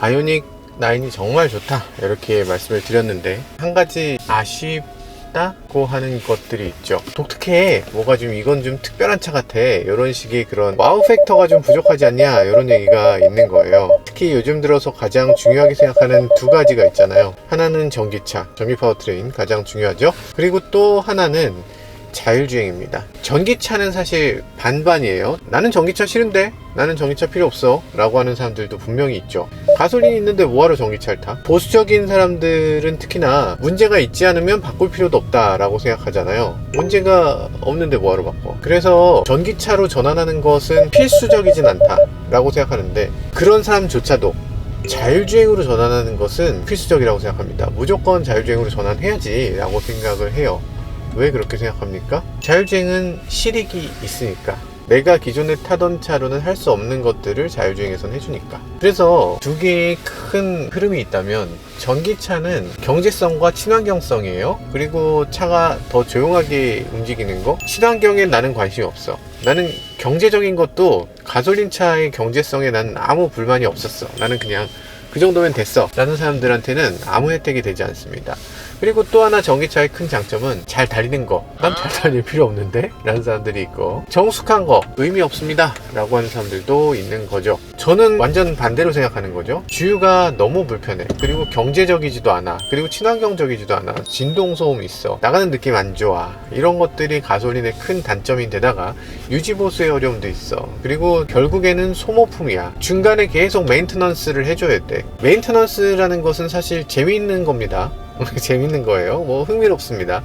아이오닉 9이 정말 좋다 이렇게 말씀을 드렸는데, 한 가지 아쉽다고 하는 것들이 있죠. 독특해, 뭐가 좀 이건 좀 특별한 차 같아, 이런 식의 그런 와우 팩터가 좀 부족하지 않냐, 이런 얘기가 있는 거예요. 특히 요즘 들어서 가장 중요하게 생각하는 두 가지가 있잖아요. 하나는 전기차, 전기 파워트레인 가장 중요하죠. 그리고 또 하나는 자율주행입니다. 전기차는 사실 반반이에요. 나는 전기차 싫은데, 나는 전기차 필요 없어 라고 하는 사람들도 분명히 있죠. 가솔린이 있는데 뭐하러 전기차를 타? 보수적인 사람들은 특히나 문제가 있지 않으면 바꿀 필요도 없다 라고 생각하잖아요. 문제가 없는데 뭐하러 바꿔? 그래서 전기차로 전환하는 것은 필수적이진 않다 라고 생각하는데, 그런 사람조차도 자율주행으로 전환하는 것은 필수적이라고 생각합니다. 무조건 자율주행으로 전환해야지 라고 생각을 해요. 왜 그렇게 생각합니까? 자율주행은 실익이 있으니까. 내가 기존에 타던 차로는 할 수 없는 것들을 자율주행에서는 해주니까. 그래서 두 개의 큰 흐름이 있다면, 전기차는 경제성과 친환경성이에요. 그리고 차가 더 조용하게 움직이는 거, 친환경에 나는 관심이 없어. 나는 경제적인 것도, 가솔린 차의 경제성에 나는 아무 불만이 없었어. 나는 그냥 그 정도면 됐어 라는 사람들한테는 아무 혜택이 되지 않습니다. 그리고 또 하나 전기차의 큰 장점은 잘 달리는 거. 난 잘 달릴 필요 없는데? 라는 사람들이 있고, 정숙한 거 의미 없습니다 라고 하는 사람들도 있는 거죠. 저는 완전 반대로 생각하는 거죠. 주유가 너무 불편해. 그리고 경제적이지도 않아. 그리고 친환경적이지도 않아. 진동소음 있어. 나가는 느낌 안 좋아. 이런 것들이 가솔린의 큰 단점인데다가 유지보수의 어려움도 있어. 그리고 결국에는 소모품이야. 중간에 계속 메인테넌스를 해줘야 돼. 메인테넌스라는 것은 사실 재미있는 겁니다. 재밌는 거예요. 뭐 흥미롭습니다.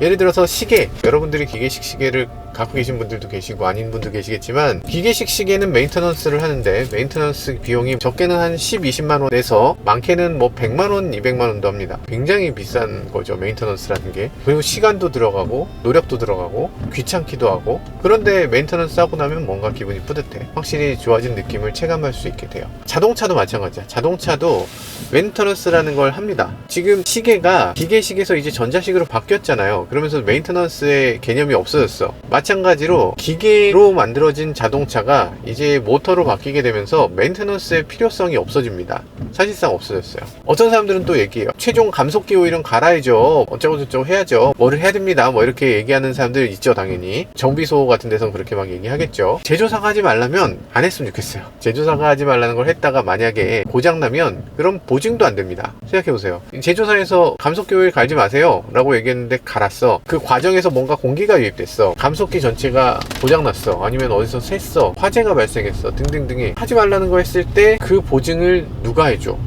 예를 들어서 시계, 여러분들이 기계식 시계를 갖고 계신 분들도 계시고 아닌 분도 계시겠지만, 기계식 시계는 메인테넌스를 하는데 메인테넌스 비용이 적게는 한 10, 20만원에서 많게는 뭐 100만원, 200만원도 합니다. 굉장히 비싼 거죠, 메인테넌스라는 게. 그리고 시간도 들어가고 노력도 들어가고 귀찮기도 하고. 그런데 메인테넌스 하고 나면 뭔가 기분이 뿌듯해. 확실히 좋아진 느낌을 체감할 수 있게 돼요. 자동차도 마찬가지야. 자동차도 메인테넌스라는 걸 합니다. 지금 시계가 기계식에서 이제 전자식으로 바뀌었잖아요. 그러면서 메인테넌스의 개념이 없어졌어. 마찬가지로 기계로 만들어진 자동차가 이제 모터로 바뀌게 되면서 메인테넌스의 필요성이 없어집니다. 사실상 없어졌어요. 어떤 사람들은 또 얘기해요. 최종 감속기 오일은 갈아야죠. 어쩌고 저쩌고 해야죠. 뭐를 해야 됩니다. 뭐 이렇게 얘기하는 사람들 있죠, 당연히. 정비소 같은 데서는 그렇게 막 얘기하겠죠. 제조사가 하지 말라면 안 했으면 좋겠어요. 제조사가 하지 말라는 걸 했다가 만약에 고장나면 그럼 보증도 안 됩니다. 생각해보세요. 제조사에서 감속기 오일 갈지 마세요 라고 얘기했는데 갈았어. 그 과정에서 뭔가 공기가 유입됐어. 감속기 전체가 고장났어. 아니면 어디서 샜어. 화재가 발생했어. 등등등이 하지 말라는 거 했을 때 그 보증을 누가 해줘?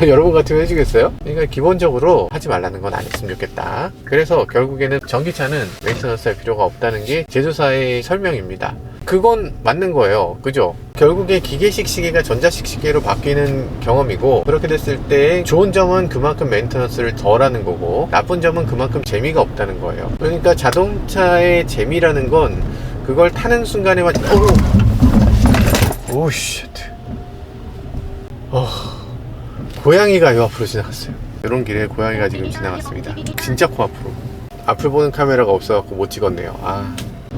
여러분 같으면 해주겠어요? 그러니까 기본적으로 하지 말라는 건 안 했으면 좋겠다. 그래서 결국에는 전기차는 메인테넌스 할 필요가 없다는 게 제조사의 설명입니다. 그건 맞는 거예요. 그죠? 결국에 기계식 시계가 전자식 시계로 바뀌는 경험이고, 그렇게 됐을 때 좋은 점은 그만큼 메인테넌스를 덜 하는 거고, 나쁜 점은 그만큼 재미가 없다는 거예요. 그러니까 자동차의 재미라는 건 그걸 타는 순간에만 오쉣 고양이가 요 앞으로 지나갔어요. 이런 길에 고양이가 지금 지나갔습니다. 진짜 코앞으로. 앞을 보는 카메라가 없어갖고 못 찍었네요.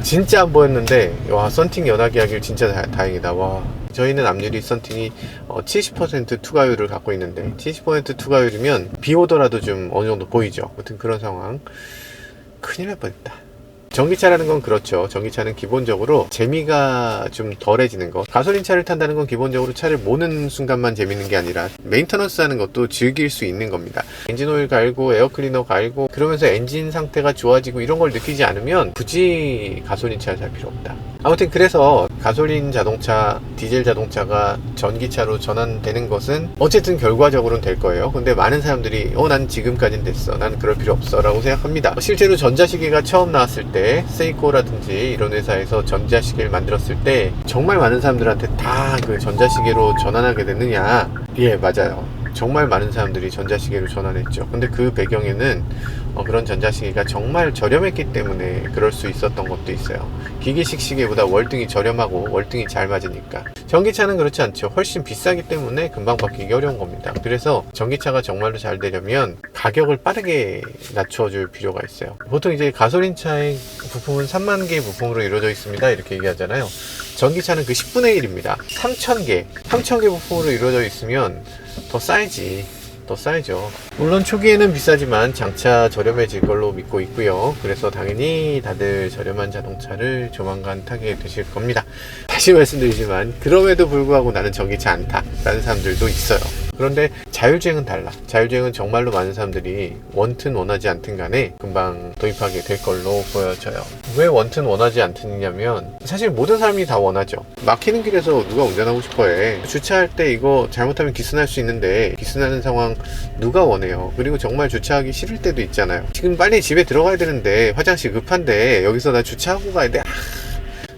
진짜 안 보였는데, 와, 썬팅 연하게 하길 진짜 다행이다. 와, 저희는 앞유리 썬팅이 70% 투과율을 갖고 있는데, 70% 투과율이면 비 오더라도 좀 어느 정도 보이죠. 아무튼 그런 상황. 큰일 날 뻔했다. 전기차라는 건 그렇죠. 전기차는 기본적으로 재미가 좀 덜해지는 것. 가솔린 차를 탄다는 건 기본적으로 차를 모는 순간만 재밌는 게 아니라 메인터넌스 하는 것도 즐길 수 있는 겁니다. 엔진오일 갈고 에어클리너 갈고 그러면서 엔진 상태가 좋아지고 이런 걸 느끼지 않으면 굳이 가솔린 차를 살 필요 없다. 아무튼 그래서 가솔린 자동차, 디젤 자동차가 전기차로 전환되는 것은 어쨌든 결과적으로는 될 거예요. 근데 많은 사람들이 난 지금까진 됐어, 난 그럴 필요 없어 라고 생각합니다. 실제로 전자시계가 처음 나왔을 때 세이코라든지 이런 회사에서 전자시계를 만들었을 때 정말 많은 사람들한테 다 그 전자시계로 전환하게 됐느냐? 예, 맞아요. 정말 많은 사람들이 전자시계로 전환했죠. 근데 그 배경에는 그런 전자시계가 정말 저렴했기 때문에 그럴 수 있었던 것도 있어요. 기계식 시계보다 월등히 저렴하고 월등히 잘 맞으니까. 전기차는 그렇지 않죠. 훨씬 비싸기 때문에 금방 바뀌기 어려운 겁니다. 그래서 전기차가 정말로 잘 되려면 가격을 빠르게 낮춰줄 필요가 있어요. 보통 이제 가솔린 차의 부품은 3만 개의 부품으로 이루어져 있습니다 이렇게 얘기하잖아요. 전기차는 그 10분의 1입니다. 3000개 부품으로 이루어져 있으면 더 싸야지. 더 싸야죠. 물론 초기에는 비싸지만 장차 저렴해질 걸로 믿고 있고요. 그래서 당연히 다들 저렴한 자동차를 조만간 타게 되실 겁니다. 다시 말씀드리지만 그럼에도 불구하고 나는 전기차 안 타 라는 사람들도 있어요. 그런데 자율주행은 달라. 자율주행은 정말로 많은 사람들이 원튼 원하지 않든 간에 금방 도입하게 될 걸로 보여져요. 왜 원튼 원하지 않느냐면 사실 모든 사람이 다 원하죠. 막히는 길에서 누가 운전하고 싶어해. 주차할 때 이거 잘못하면 기스날 수 있는데 기스나는 상황 누가 원해요. 그리고 정말 주차하기 싫을 때도 있잖아요. 지금 빨리 집에 들어가야 되는데 화장실 급한데 여기서 나 주차하고 가야 돼.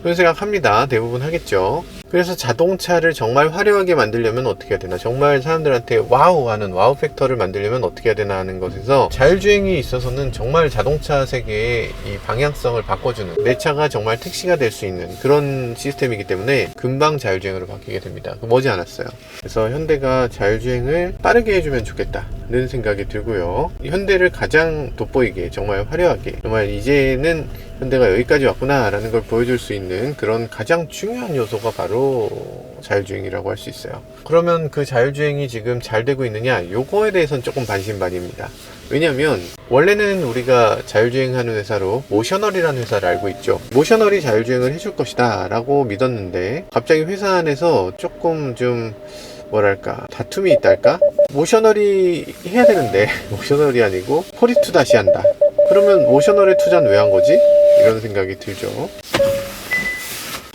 그런 생각합니다. 대부분 하겠죠. 그래서 자동차를 정말 화려하게 만들려면 어떻게 해야 되나, 정말 사람들한테 와우 하는 와우 팩터를 만들려면 어떻게 해야 되나 하는 것에서 자율주행이 있어서는 정말 자동차 세계의 이 방향성을 바꿔주는, 내 차가 정말 택시가 될 수 있는 그런 시스템이기 때문에 금방 자율주행으로 바뀌게 됩니다. 머지않았어요. 그래서 현대가 자율주행을 빠르게 해주면 좋겠다는 생각이 들고요. 현대를 가장 돋보이게 정말 화려하게, 정말 이제는 현대가 여기까지 왔구나 라는 걸 보여줄 수 있는 그런 가장 중요한 요소가 바로 자율주행이라고 할 수 있어요. 그러면 그 자율주행이 지금 잘 되고 있느냐, 요거에 대해서는 조금 반신반의입니다. 왜냐면 원래는 우리가 자율주행하는 회사로 모셔널이라는 회사를 알고 있죠. 모셔널이 자율주행을 해줄 것이다 라고 믿었는데 갑자기 회사 안에서 조금 좀 뭐랄까 다툼이 있달까? 모셔널이 해야 되는데 모셔널이 아니고 포리투다시 한다. 그러면 모셔널에 투자는 왜 한 거지? 이런 생각이 들죠.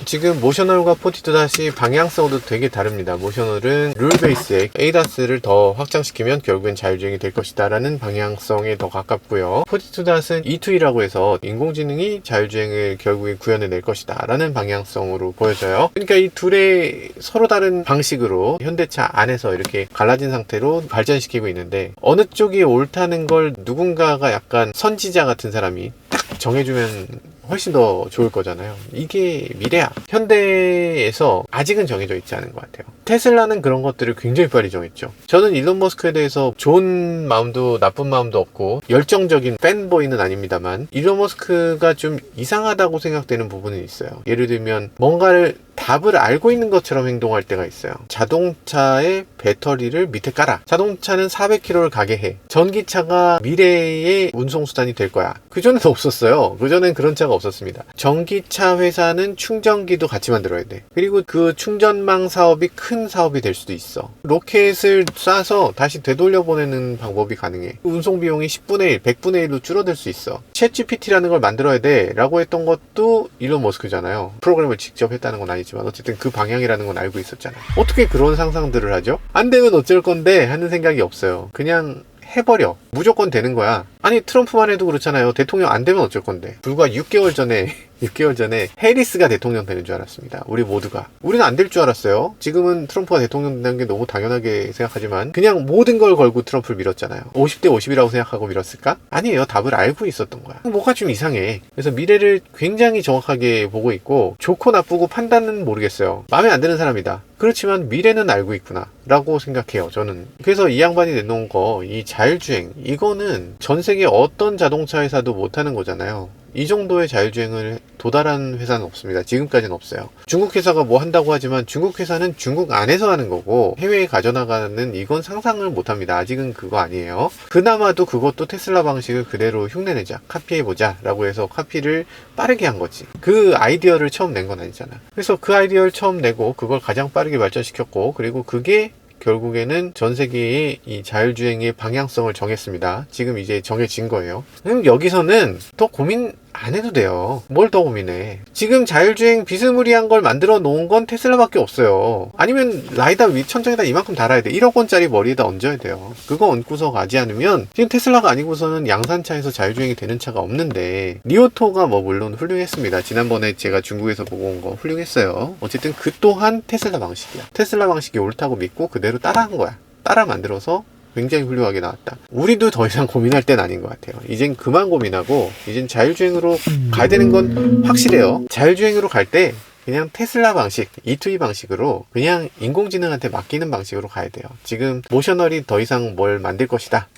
지금 모셔널과 포티투다시 방향성도 되게 다릅니다. 모셔널은 룰 베이스에 ADAS를 더 확장시키면 결국엔 자율주행이 될 것이다 라는 방향성에 더 가깝고요. 포티투다스는 E2E라고 해서 인공지능이 자율주행을 결국에 구현해낼 것이다 라는 방향성으로 보여져요. 그러니까 이 둘의 서로 다른 방식으로 현대차 안에서 이렇게 갈라진 상태로 발전시키고 있는데, 어느 쪽이 옳다는 걸 누군가가 약간 선지자 같은 사람이 딱 정해주면 훨씬 더 좋을 거잖아요. 이게 미래야. 현대에서 아직은 정해져 있지 않은 것 같아요. 테슬라는 그런 것들을 굉장히 빨리 정했죠. 저는 일론 머스크에 대해서 좋은 마음도 나쁜 마음도 없고 열정적인 팬보이는 아닙니다만, 일론 머스크가 좀 이상하다고 생각되는 부분은 있어요. 예를 들면 뭔가를 답을 알고 있는 것처럼 행동할 때가 있어요. 자동차의 배터리를 밑에 깔아. 자동차는 400km를 가게 해. 전기차가 미래의 운송수단이 될 거야. 그전엔 없었어요. 그전엔 그런 차가 없었습니다. 전기차 회사는 충전기도 같이 만들어야 돼. 그리고 그 충전망 사업이 큰 사업이 될 수도 있어. 로켓을 쏴서 다시 되돌려 보내는 방법이 가능해. 운송 비용이 10분의 1, 100분의 1로 줄어들 수 있어. 챗GPT라는 걸 만들어야 돼 라고 했던 것도 일론 머스크잖아요. 프로그램을 직접 했다는 건 아니지만 어쨌든 그 방향이라는 건 알고 있었잖아요. 어떻게 그런 상상들을 하죠? 안 되면 어쩔 건데 하는 생각이 없어요. 그냥 해버려. 무조건 되는 거야. 아니 트럼프만 해도 그렇잖아요. 대통령 안 되면 어쩔 건데. 불과 6개월 전에 해리스가 대통령 되는 줄 알았습니다. 우리 모두가. 우리는 안 될 줄 알았어요. 지금은 트럼프가 대통령 된다는 게 너무 당연하게 생각하지만 그냥 모든 걸 걸고 트럼프를 밀었잖아요. 50대 50이라고 생각하고 밀었을까? 아니에요. 답을 알고 있었던 거야. 뭐가 좀 이상해. 그래서 미래를 굉장히 정확하게 보고 있고, 좋고 나쁘고 판단은 모르겠어요. 마음에 안 드는 사람이다. 그렇지만 미래는 알고 있구나 라고 생각해요, 저는. 그래서 이 양반이 내놓은 거, 이 자율주행, 이거는 전 세계 어떤 자동차 회사도 못하는 거잖아요. 이 정도의 자율주행을 도달한 회사는 없습니다. 지금까지는 없어요. 중국 회사가 뭐 한다고 하지만 중국 회사는 중국 안에서 하는 거고, 해외에 가져나가는 이건 상상을 못합니다. 아직은 그거 아니에요. 그나마도 그것도 테슬라 방식을 그대로 흉내내자, 카피해보자 라고 해서 카피를 빠르게 한 거지. 그 아이디어를 처음 낸 건 아니잖아. 그래서 그 아이디어를 처음 내고 그걸 가장 빠르게 발전시켰고, 그리고 그게 결국에는 전 세계의 이 자율주행의 방향성을 정했습니다. 지금 이제 정해진 거예요. 그럼 여기서는 더 고민 안 해도 돼요. 뭘 더 고민해. 지금 자율주행 비스무리한 걸 만들어 놓은 건 테슬라밖에 없어요. 아니면 라이다 위 천장에다 이만큼 달아야 돼. 1억 원짜리 머리에다 얹어야 돼요. 그거 얹고서 가지 않으면, 지금 테슬라가 아니고서는 양산차에서 자율주행이 되는 차가 없는데, 리오토가 뭐 물론 훌륭했습니다. 지난번에 제가 중국에서 보고 온 거 훌륭했어요. 어쨌든 그 또한 테슬라 방식이야. 테슬라 방식이 옳다고 믿고 그대로 따라한 거야. 따라 만들어서 굉장히 훌륭하게 나왔다. 우리도 더 이상 고민할 땐 아닌 것 같아요. 이젠 그만 고민하고 이젠 자율주행으로 가야 되는 건 확실해요. 자율주행으로 갈 때 그냥 테슬라 방식, E2E 방식으로 그냥 인공지능한테 맡기는 방식으로 가야 돼요. 지금 모셔널이 더 이상 뭘 만들 것이다,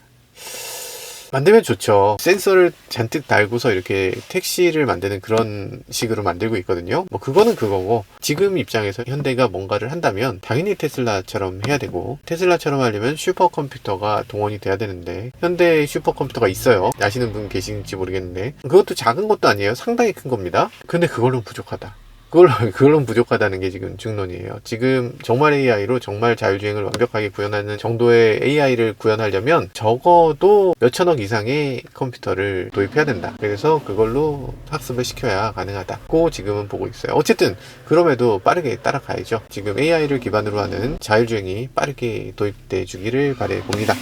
만들면 좋죠. 센서를 잔뜩 달고서 이렇게 택시를 만드는 그런 식으로 만들고 있거든요. 뭐 그거는 그거고, 지금 입장에서 현대가 뭔가를 한다면 당연히 테슬라처럼 해야 되고, 테슬라처럼 하려면 슈퍼컴퓨터가 동원이 돼야 되는데, 현대 슈퍼컴퓨터가 있어요. 아시는 분 계신지 모르겠는데, 그것도 작은 것도 아니에요. 상당히 큰 겁니다. 근데 그걸로는 부족하다. 그걸로는 부족하다는 게 지금 중론이에요. 지금 정말 AI로 정말 자율주행을 완벽하게 구현하는 정도의 AI를 구현하려면 적어도 몇천억 이상의 컴퓨터를 도입해야 된다. 그래서 그걸로 학습을 시켜야 가능하다고 지금은 보고 있어요. 어쨌든 그럼에도 빠르게 따라가야죠. 지금 AI를 기반으로 하는 자율주행이 빠르게 도입돼 주기를 바래 봅니다.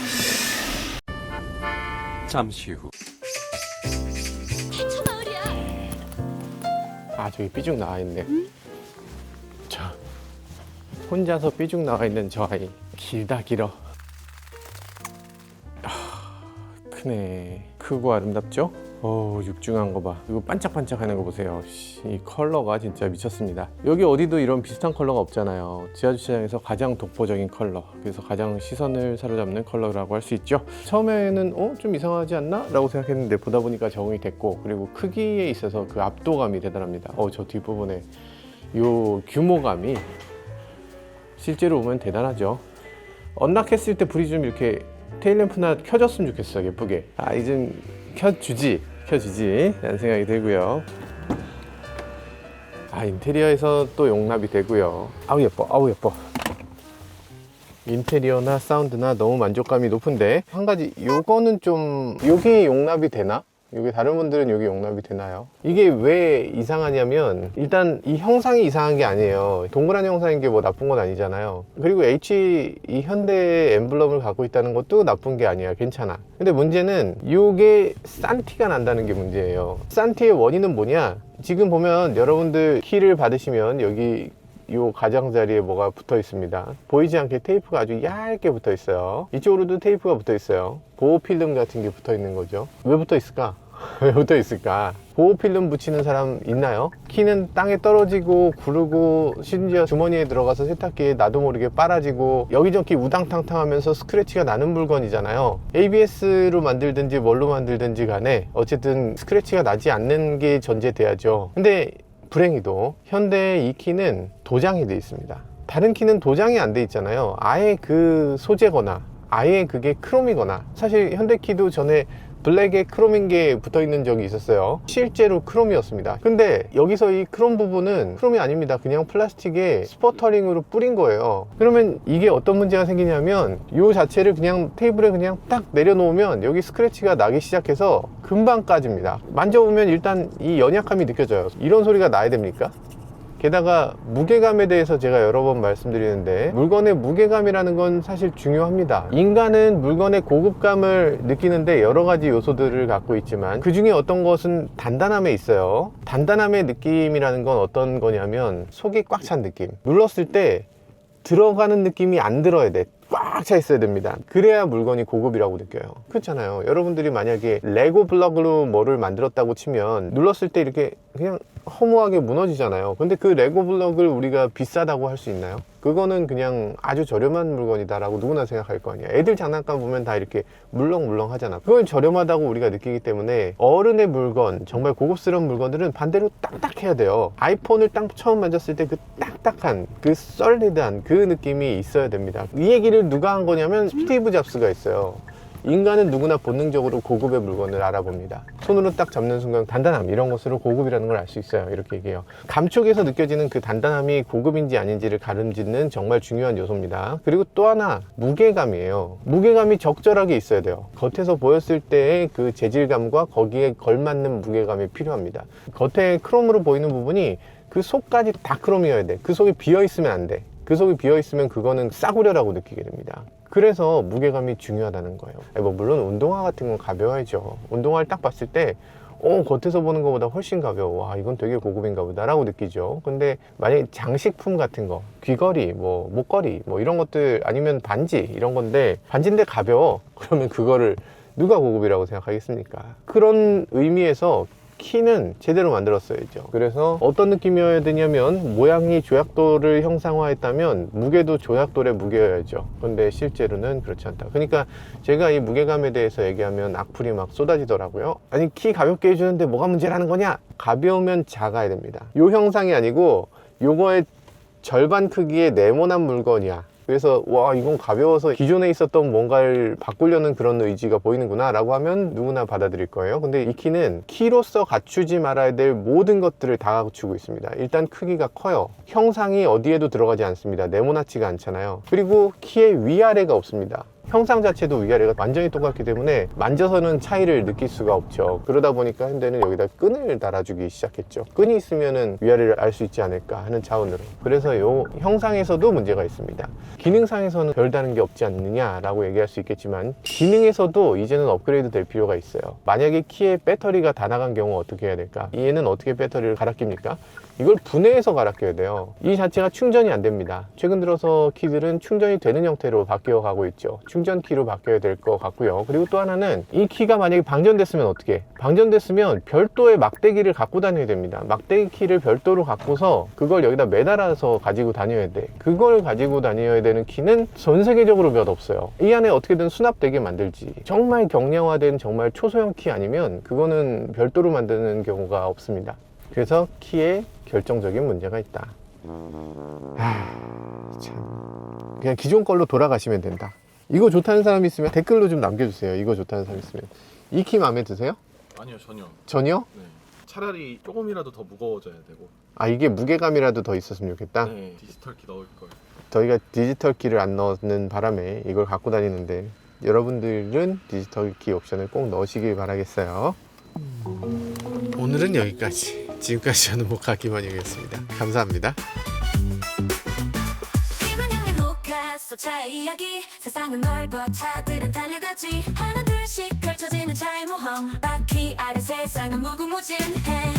잠시 후. 아, 저기 삐죽 나와 있네. 자, 혼자서 삐죽 나와 있는 저 아이. 길다 길어. 크네. 크고 아름답죠? 육중한 거 봐. 이거 반짝반짝하는 거 보세요. 이 컬러가 진짜 미쳤습니다. 여기 어디도 이런 비슷한 컬러가 없잖아요. 지하주차장에서 가장 독보적인 컬러, 그래서 가장 시선을 사로잡는 컬러라고 할 수 있죠. 처음에는 좀 이상하지 않나? 라고 생각했는데 보다 보니까 적응이 됐고, 그리고 크기에 있어서 그 압도감이 대단합니다. 저 뒷부분에 요 규모감이 실제로 보면 대단하죠. 언락했을 때 불이 좀 이렇게 테일램프나 켜졌으면 좋겠어. 예쁘게. 이젠 켜주지 라는 생각이 들고요. 인테리어에서 또 용납이 되고요. 아우 예뻐. 인테리어나 사운드나 너무 만족감이 높은데, 한 가지 요거는 좀, 요게 용납이 되나? 이게 다른 분들은 여기 용납이 되나요? 이게 왜 이상하냐면, 일단 이 형상이 이상한 게 아니에요. 동그란 형상인 게 뭐 나쁜 건 아니잖아요. 그리고 이 현대의 엠블럼을 갖고 있다는 것도 나쁜 게 아니야. 괜찮아. 근데 문제는 이게 싼 티가 난다는 게 문제예요. 싼 티의 원인은 뭐냐? 지금 보면 여러분들 키를 받으시면 여기 요 가장자리에 뭐가 붙어 있습니다. 보이지 않게 테이프가 아주 얇게 붙어 있어요. 이쪽으로도 테이프가 붙어 있어요. 보호 필름 같은 게 붙어 있는 거죠. 왜 붙어 있을까? 왜 붙어 있을까? 보호 필름 붙이는 사람 있나요? 키는 땅에 떨어지고 구르고, 심지어 주머니에 들어가서 세탁기에 나도 모르게 빨아지고, 여기저기 우당탕탕 하면서 스크래치가 나는 물건이잖아요. ABS로 만들든지 뭘로 만들든지 간에 어쨌든 스크래치가 나지 않는 게 전제돼야죠. 근데 불행히도 현대의 이 키는 도장이 돼 있습니다. 다른 키는 도장이 안 돼 있잖아요. 아예 그 소재거나 아예 그게 크롬이거나, 사실 현대 키도 전에 블랙에 크롬인 게 붙어 있는 적이 있었어요. 실제로 크롬이었습니다. 근데 여기서 이 크롬 부분은 크롬이 아닙니다. 그냥 플라스틱에 스퍼터링으로 뿌린 거예요. 그러면 이게 어떤 문제가 생기냐면, 이 자체를 그냥 테이블에 그냥 딱 내려놓으면 여기 스크래치가 나기 시작해서 금방 까집니다. 만져보면 일단 이 연약함이 느껴져요. 이런 소리가 나야 됩니까? 게다가 무게감에 대해서 제가 여러 번 말씀드리는데, 물건의 무게감이라는 건 사실 중요합니다. 인간은 물건의 고급감을 느끼는데 여러 가지 요소들을 갖고 있지만, 그 중에 어떤 것은 단단함에 있어요. 단단함의 느낌이라는 건 어떤 거냐면, 속이 꽉 찬 느낌. 눌렀을 때 들어가는 느낌이 안 들어야 돼. 꽉 차 있어야 됩니다. 그래야 물건이 고급이라고 느껴요. 그렇잖아요. 여러분들이 만약에 레고 블럭으로 뭐를 만들었다고 치면 눌렀을 때 이렇게 그냥 허무하게 무너지잖아요. 근데 그 레고 블럭을 우리가 비싸다고 할 수 있나요? 그거는 그냥 아주 저렴한 물건이다 라고 누구나 생각할 거 아니야. 애들 장난감 보면 다 이렇게 물렁물렁 하잖아. 그건 저렴하다고 우리가 느끼기 때문에, 어른의 물건, 정말 고급스러운 물건들은 반대로 딱딱해야 돼요. 아이폰을 딱 처음 만졌을 때 그 딱딱한, 그 솔리드한 그 느낌이 있어야 됩니다. 이 얘기를 누가 한 거냐면 스티브 잡스가 있어요. 인간은 누구나 본능적으로 고급의 물건을 알아봅니다. 손으로 딱 잡는 순간 단단함, 이런 것으로 고급이라는 걸 알 수 있어요. 이렇게 얘기해요. 감촉에서 느껴지는 그 단단함이 고급인지 아닌지를 가름짓는 정말 중요한 요소입니다. 그리고 또 하나, 무게감이에요. 무게감이 적절하게 있어야 돼요. 겉에서 보였을 때의 그 재질감과 거기에 걸맞는 무게감이 필요합니다. 겉에 크롬으로 보이는 부분이 그 속까지 다 크롬이어야 돼. 그 속이 비어있으면 안 돼. 그 속이 비어있으면 그거는 싸구려라고 느끼게 됩니다. 그래서 무게감이 중요하다는 거예요. 물론 운동화 같은 건 가벼워야죠. 운동화를 딱 봤을 때 겉에서 보는 것보다 훨씬 가벼워. 와, 이건 되게 고급인가 보다 라고 느끼죠. 근데 만약에 장식품 같은 거, 귀걸이, 목걸이, 이런 것들, 아니면 반지, 이런 건데, 반지인데 가벼워. 그러면 그거를 누가 고급이라고 생각하겠습니까? 그런 의미에서 키는 제대로 만들었어야죠. 그래서 어떤 느낌이어야 되냐면 모양이 조약돌을 형상화했다면 무게도 조약돌의 무게여야죠. 근데 실제로는 그렇지 않다. 그러니까 제가 이 무게감에 대해서 얘기하면 악플이 막 쏟아지더라고요. 아니 키 가볍게 해주는데 뭐가 문제라는 거냐? 가벼우면 작아야 됩니다. 요 형상이 아니고 요거의 절반 크기의 네모난 물건이야. 그래서 와 이건 가벼워서 기존에 있었던 뭔가를 바꾸려는 그런 의지가 보이는구나 라고 하면 누구나 받아들일 거예요. 근데 이 키는 키로서 갖추지 말아야 될 모든 것들을 다 갖추고 있습니다. 일단 크기가 커요. 형상이 어디에도 들어가지 않습니다. 네모나지가 않잖아요. 그리고 키의 위아래가 없습니다. 형상 자체도 위아래가 완전히 똑같기 때문에 만져서는 차이를 느낄 수가 없죠. 그러다 보니까 현대는 여기다 끈을 달아주기 시작했죠. 끈이 있으면은 위아래를 알 수 있지 않을까 하는 차원으로. 그래서 요 형상에서도 문제가 있습니다. 기능상에서는 별다른 게 없지 않느냐라고 얘기할 수 있겠지만 기능에서도 이제는 업그레이드 될 필요가 있어요. 만약에 키에 배터리가 다 나간 경우 어떻게 해야 될까? 얘는 어떻게 배터리를 갈아 낍니까? 이걸 분해해서 갈아 껴야 돼요. 이 자체가 충전이 안 됩니다. 최근 들어서 키들은 충전이 되는 형태로 바뀌어 가고 있죠. 충전키로 바뀌어야 될 것 같고요. 그리고 또 하나는 이 키가 만약에 방전됐으면 어떻게? 방전됐으면 별도의 막대기를 갖고 다녀야 됩니다. 막대기 키를 별도로 갖고서 그걸 여기다 매달아서 가지고 다녀야 돼. 그걸 가지고 다녀야 되는 키는 전 세계적으로 몇 없어요. 이 안에 어떻게든 수납되게 만들지. 정말 경량화된 정말 초소형 키 아니면 그거는 별도로 만드는 경우가 없습니다. 그래서 키에 결정적인 문제가 있다. 참. 그냥 기존 걸로 돌아가시면 된다. 이거 좋다는 사람이 있으면 댓글로 좀 남겨주세요. 이거 좋다는 사람이 있으면. 이 키 마음에 드세요? 아니요, 전혀. 전혀? 네. 차라리 조금이라도 더 무거워져야 되고. 아 이게 무게감이라도 더 있었으면 좋겠다? 네, 디지털 키 넣을 걸. 저희가 디지털 키를 안 넣는 바람에 이걸 갖고 다니는데 여러분들은 디지털 키 옵션을 꼭 넣으시길 바라겠어요. 오늘은 여기까지. 지금까지 저는 목학기만 이었습니다. 감사합니다. 차의 이야기 세상은 넓어 차들은 달려가지 하나 둘씩 펼쳐지는 차의 모험 바퀴 아래 세상은 무궁무진해